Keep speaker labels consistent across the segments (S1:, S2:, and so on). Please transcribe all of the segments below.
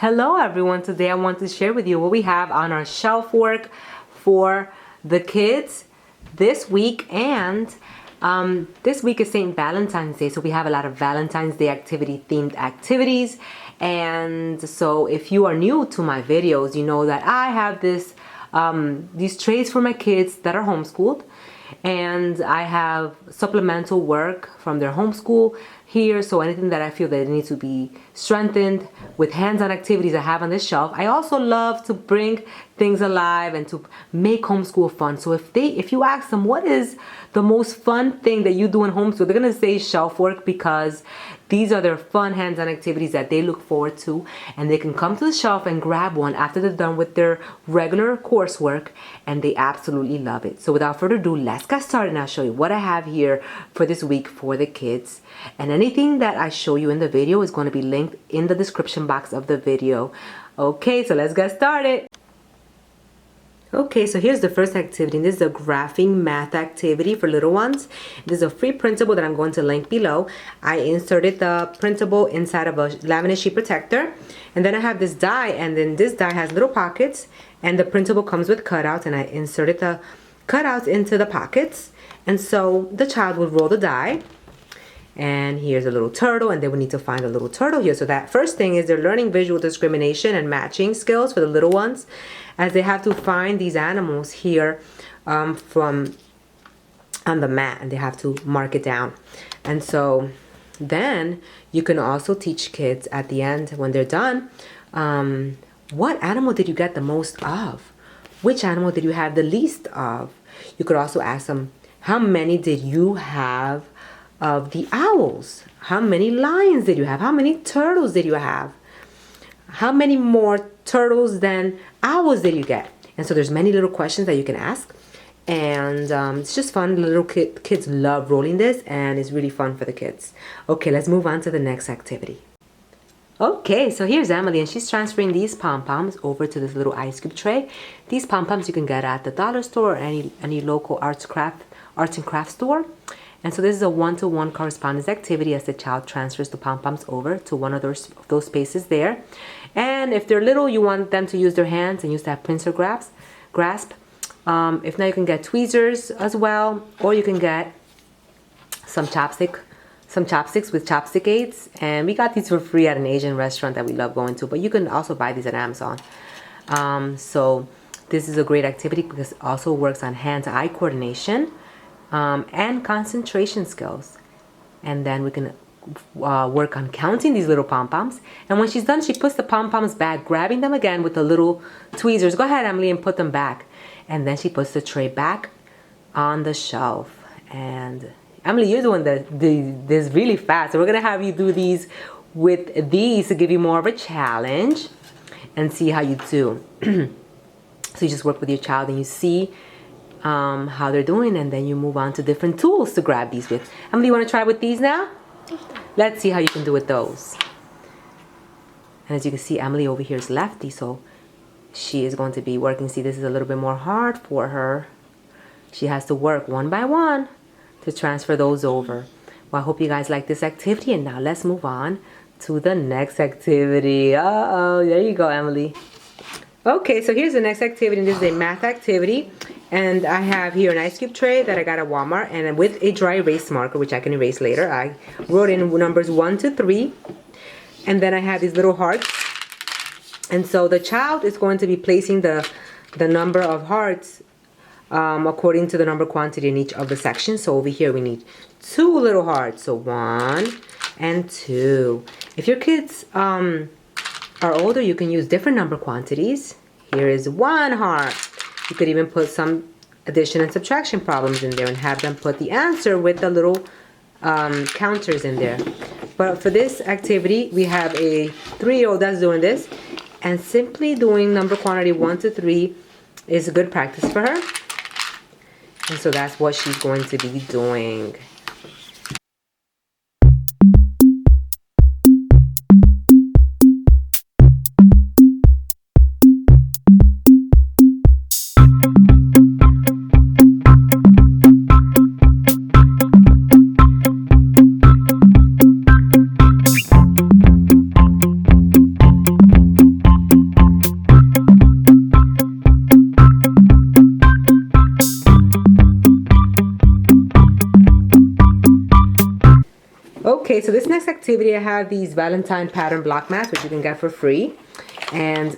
S1: Hello everyone, today I want to share with you what we have on our shelf work for the kids this week. And this week is St. Valentine's Day, so we have a lot of Valentine's Day themed activities. And so if you are new to my videos, you know that I have these trays for my kids that are homeschooled, and I have supplemental work from their homeschool here. So anything that I feel that it needs to be strengthened with hands-on activities I have on this shelf. I also love to bring things alive and to make homeschool fun. So if you ask them what is the most fun thing that you do in homeschool, they're gonna say shelf work, because these are their fun hands-on activities that they look forward to, and they can come to the shelf and grab one after they're done with their regular coursework, and they absolutely love it. So without further ado, let's get started and I'll show you what I have here for this week for the kids. And anything that I show you in the video is going to be linked in the description box of the video. Okay, so let's get started. Okay, so here's the first activity. This is a graphing math activity for little ones. This is a free printable that I'm going to link below. I inserted the printable inside of a laminate sheet protector, and then I have this die, and then this die has little pockets, and the printable comes with cutouts, and I inserted the cutouts into the pockets. And so the child will roll the die, and here's a little turtle, and they would need to find a little turtle here. So that first thing is they're learning visual discrimination and matching skills for the little ones, as they have to find these animals here from on the mat, and they have to mark it down. And so then you can also teach kids at the end when they're done, what animal did you get the most of? Which animal did you have the least of? You could also ask them, how many did you have of the owls? How many lions did you have? How many turtles did you have? How many more turtles than owls did you get? And so there's many little questions that you can ask, and it's just fun. Little kids love rolling this, and it's really fun for the kids. Okay, let's move on to the next activity. Okay, so here's Emily, and she's transferring these pom-poms over to this little ice cube tray. These pom-poms you can get at the dollar store or any local arts and craft store. And so this is a one-to-one correspondence activity as the child transfers the pom-poms over to one of those spaces there. And if they're little, you want them to use their hands and use that pincer grasp. If not, you can get tweezers as well, or you can get some chopsticks with chopstick aids. And we got these for free at an Asian restaurant that we love going to, but you can also buy these at Amazon. So this is a great activity because it also works on hand-to-eye coordination and concentration skills. And then we can work on counting these little pom-poms. And when she's done, she puts the pom-poms back, grabbing them again with the little tweezers. Go ahead, Emily, and put them back. And then she puts the tray back on the shelf. And Emily, you're doing this really fast. So we're going to have you do these with these to give you more of a challenge and see how you do. So you just work with your child and you see how they're doing, and then you move on to different tools to grab these with. Emily, you want to try with these now? Let's see how you can do with those. And as you can see, Emily over here is lefty, so she is going to be working. See, this is a little bit more hard for her. She has to work one by one to transfer those over. Well, I hope you guys like this activity, and now let's move on to the next activity. Uh-oh, there you go, Emily. Okay, so here's the next activity, and this is a math activity. And I have here an ice cube tray that I got at Walmart, and with a dry erase marker, which I can erase later. I wrote in numbers 1 to 3. And then I have these little hearts. And so the child is going to be placing the number of hearts according to the number quantity in each of the sections. So over here we need 2 little hearts. So 1 and 2. If your kids are older, you can use different number quantities. Here is 1 heart. You could even put some addition and subtraction problems in there and have them put the answer with the little counters in there. But for this activity, we have a 3-year-old that's doing this, and simply doing number quantity 1 to 3 is a good practice for her. And so that's what she's going to be doing. Okay, so this next activity, I have these Valentine pattern block mats, which you can get for free. And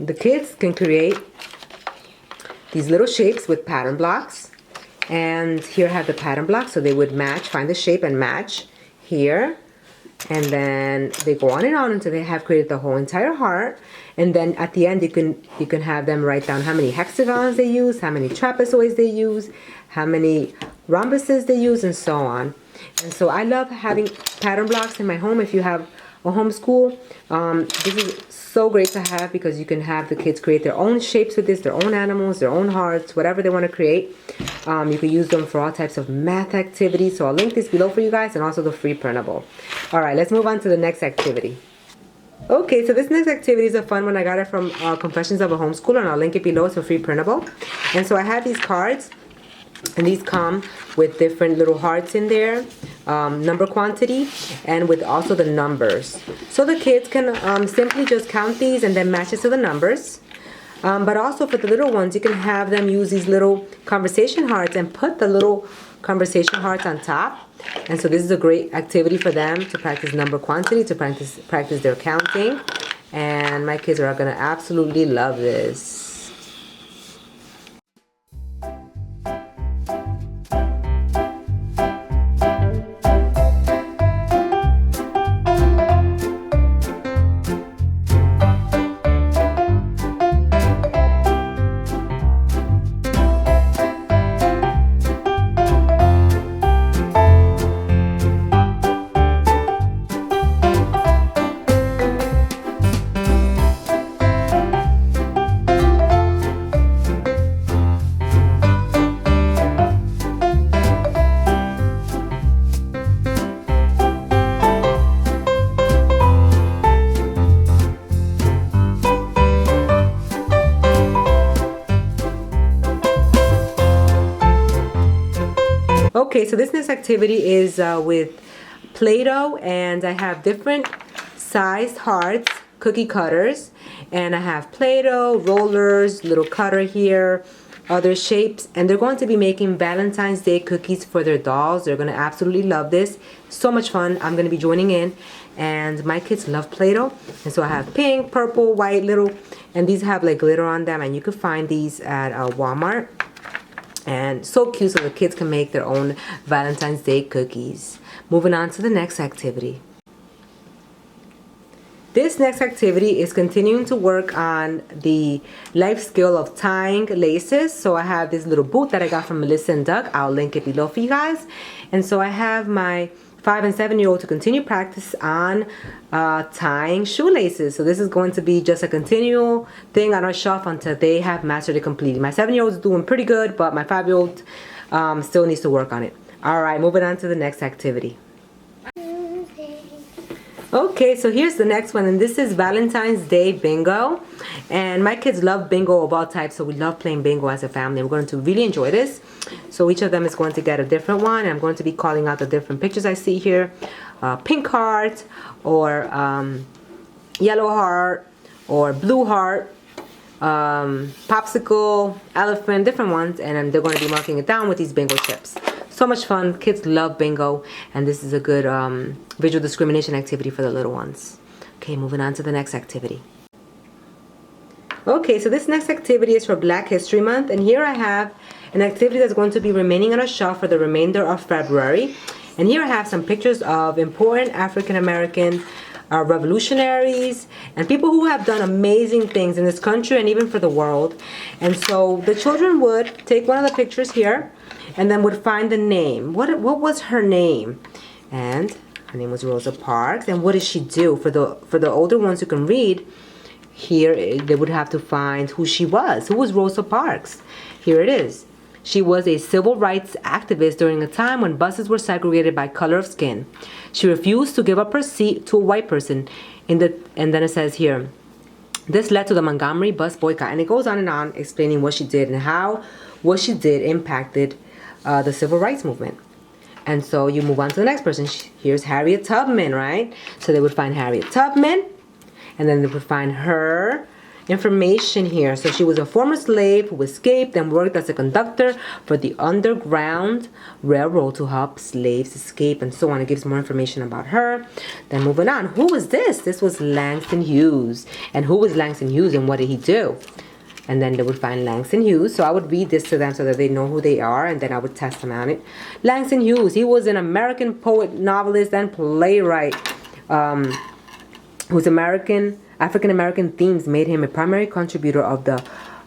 S1: the kids can create these little shapes with pattern blocks. And here I have the pattern blocks, so they would match, find the shape and match here. And then they go on and on until they have created the whole entire heart. And then at the end, you can have them write down how many hexagons they use, how many trapezoids they use, how many rhombuses they use, and so on. And so I love having pattern blocks in my home. If you have a homeschool, this is so great to have because you can have the kids create their own shapes with this, their own animals, their own hearts, whatever they want to create. You can use them for all types of math activities. So I'll link this below for you guys, and also the free printable. All right, let's move on to the next activity. Okay, so this next activity is a fun one. I got it from Confessions of a Homeschooler, and I'll link it below. It's a free printable. And so I have these cards, and these come with different little hearts in there, number quantity, and with also the numbers. So the kids can simply just count these and then match it to the numbers. But also for the little ones, you can have them use these little conversation hearts and put the little conversation hearts on top. And so this is a great activity for them to practice number quantity, to practice their counting. And my kids are going to absolutely love this. Okay, so this next activity is with play-doh, and I have different sized hearts, cookie cutters, and I have play-doh, rollers, little cutter here, other shapes, and they're going to be making Valentine's Day cookies for their dolls. They're going to absolutely love this. So much fun. I'm going to be joining in, and my kids love play-doh, and so I have pink, purple, white, little, and these have like glitter on them, and you can find these at Walmart. And so cute, so the kids can make their own Valentine's Day cookies. Moving on to the next activity. This next activity is continuing to work on the life skill of tying laces. So I have this little boot that I got from Melissa and Doug. I'll link it below for you guys. And so I have my 5- and 7-year-old to continue practice on tying shoelaces. So this is going to be just a continual thing on our shelf until they have mastered it completely. My 7-year-old is doing pretty good, but my 5-year-old still needs to work on it. All right, moving on to the next activity. Okay, so here's the next one, and this is Valentine's Day bingo. And my kids love bingo of all types, so we love playing bingo as a family. We're going to really enjoy this. So each of them is going to get a different one. I'm going to be calling out the different pictures I see here. Pink heart, or yellow heart, or blue heart, popsicle, elephant, different ones. And then they're going to be marking it down with these bingo chips. So much fun. Kids love bingo, and this is a good visual discrimination activity for the little ones. Okay, moving on to the next activity. Okay, so this next activity is for Black History Month, and here I have an activity that's going to be remaining on our shelf for the remainder of February. And here I have some pictures of important African American revolutionaries and people who have done amazing things in this country and even for the world. And so the children would take one of the pictures here and then would find the name. What was her name? And her name was Rosa Parks. And what did she do? For the older ones who can read, here they would have to find who she was. Who was Rosa Parks? Here it is. She was a civil rights activist during a time when buses were segregated by color of skin. She refused to give up her seat to a white person. And then it says here, this led to the Montgomery bus boycott. And it goes on and on explaining what she did and how what she did impacted the civil rights movement. And so you move on to the next person. Here's Harriet Tubman, right? So they would find Harriet Tubman, and then they would find her, information here. So she was a former slave who escaped and worked as a conductor for the Underground Railroad to help slaves escape, and so on. It gives more information about her. Then moving on, who was this? This was Langston Hughes. And who was Langston Hughes and what did he do? And then they would find Langston Hughes. So I would read this to them so that they know who they are, and then I would test them on it. Langston Hughes, he was an American poet, novelist, and playwright whose African-American themes made him a primary contributor of the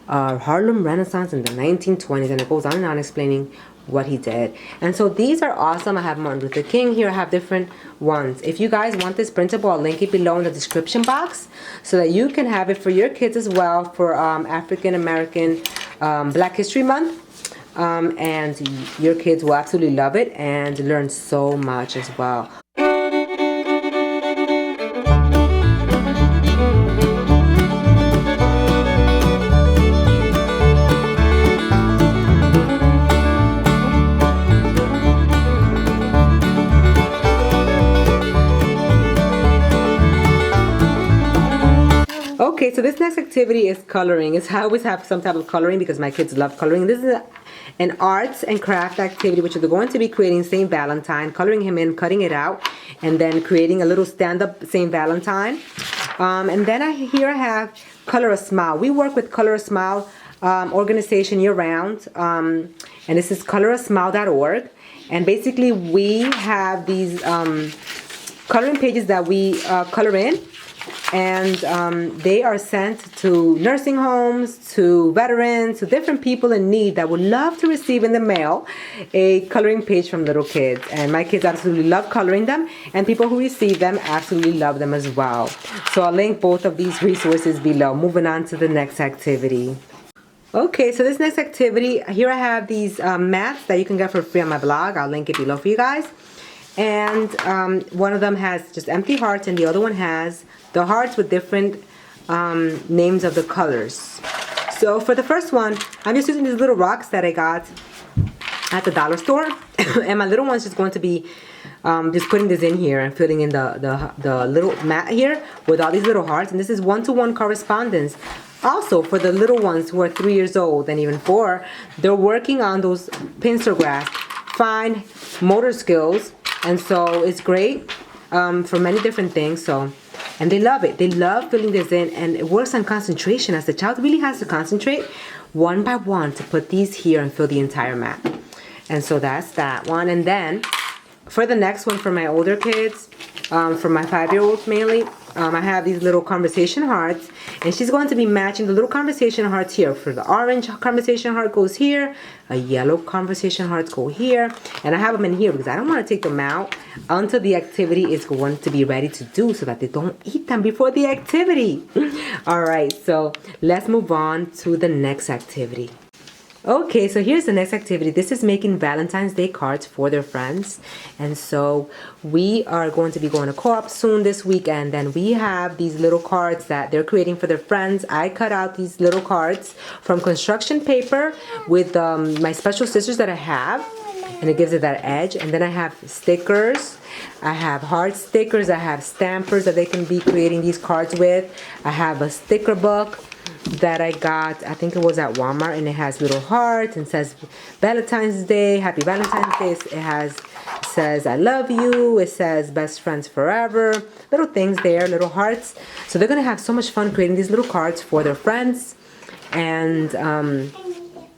S1: Harlem Renaissance in the 1920s. And it goes on and on explaining what he did. And so these are awesome. I have Martin Luther King here. I have different ones. If you guys want this printable, I'll link it below in the description box so that you can have it for your kids as well for African American Black History Month. And your kids will absolutely love it and learn so much as well. Okay, so this next activity is coloring. I always have some type of coloring because my kids love coloring. This is an arts and craft activity, which they're going to be creating St. Valentine, coloring him in, cutting it out, and then creating a little stand-up St. Valentine. And then here I have Color a Smile. We work with Color a Smile organization year-round, and this is colorasmile.org. And basically, we have these coloring pages that we color in. And they are sent to nursing homes, to veterans, to different people in need that would love to receive in the mail a coloring page from little kids. And my kids absolutely love coloring them, and people who receive them absolutely love them as well. So I'll link both of these resources below. Moving on to the next activity. Okay, so this next activity, here I have these mats that you can get for free on my blog. I'll link it below for you guys. And one of them has just empty hearts, and the other one has the hearts with different names of the colors. So for the first one, I'm just using these little rocks that I got at the dollar store. And my little one's just going to be just putting this in here and filling in the little mat here with all these little hearts. And this is one-to-one correspondence. Also, for the little ones who are 3 years old and even 4, they're working on those pincer grasp, fine motor skills. And so it's great for many different things. And they love it. They love filling this in, and it works on concentration, as the child really has to concentrate one by one to put these here and fill the entire mat. And so that's that one. And then for the next one, for my older kids, for my 5-year-olds mainly, I have these little conversation hearts, and she's going to be matching the little conversation hearts here. For the orange conversation heart goes here, a yellow conversation hearts go here, and I have them in here because I don't want to take them out until the activity is going to be ready to do, so that they don't eat them before the activity. All right, so let's move on to the next activity. Okay, so here's the next activity. This is making Valentine's Day cards for their friends. And so we are going to be going to co-op soon this weekend. And we have these little cards that they're creating for their friends. I cut out these little cards from construction paper with my special scissors that I have. And it gives it that edge. And then I have stickers. I have heart stickers. I have stampers that they can be creating these cards with. I have a sticker book that I got, I think it was at Walmart, and it has little hearts and says Valentine's Day, Happy Valentine's Day. It says I love you, it says best friends forever, little things there, little hearts. So they're gonna have so much fun creating these little cards for their friends. And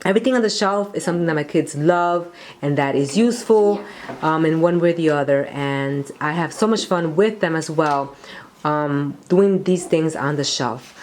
S1: everything on the shelf is something that my kids love and that is useful in one way or the other. And I have so much fun with them as well, doing these things on the shelf.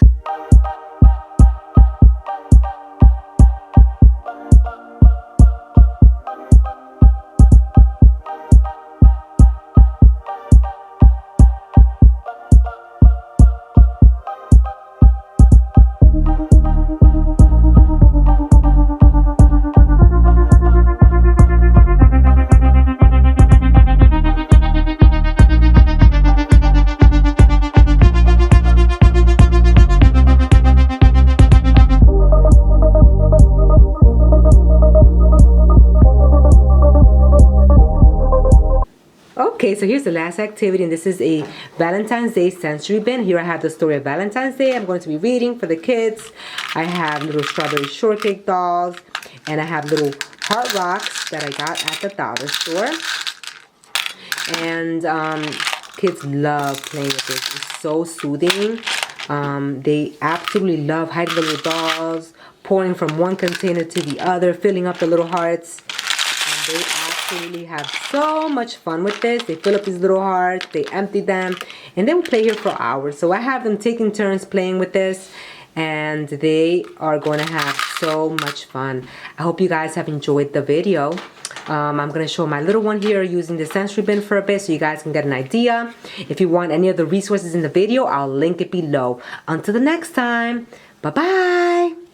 S1: Okay, so here's the last activity, and this is a Valentine's Day sensory bin. Here I have the story of Valentine's Day. I'm going to be reading for the kids. I have little strawberry shortcake dolls, and I have little heart rocks that I got at the dollar store. And kids love playing with this. It's so soothing. They absolutely love hiding the little dolls, pouring from one container to the other, filling up the little hearts. And they absolutely have so much fun with this. They fill up these little hearts, they empty them, and they will play here for hours. So I have them taking turns playing with this, and they are going to have so much fun. I hope you guys have enjoyed the video. I'm going to show my little one here using the sensory bin for a bit so you guys can get an idea. If you want any of the resources in the video, I'll link it below. Until the next time, bye-bye.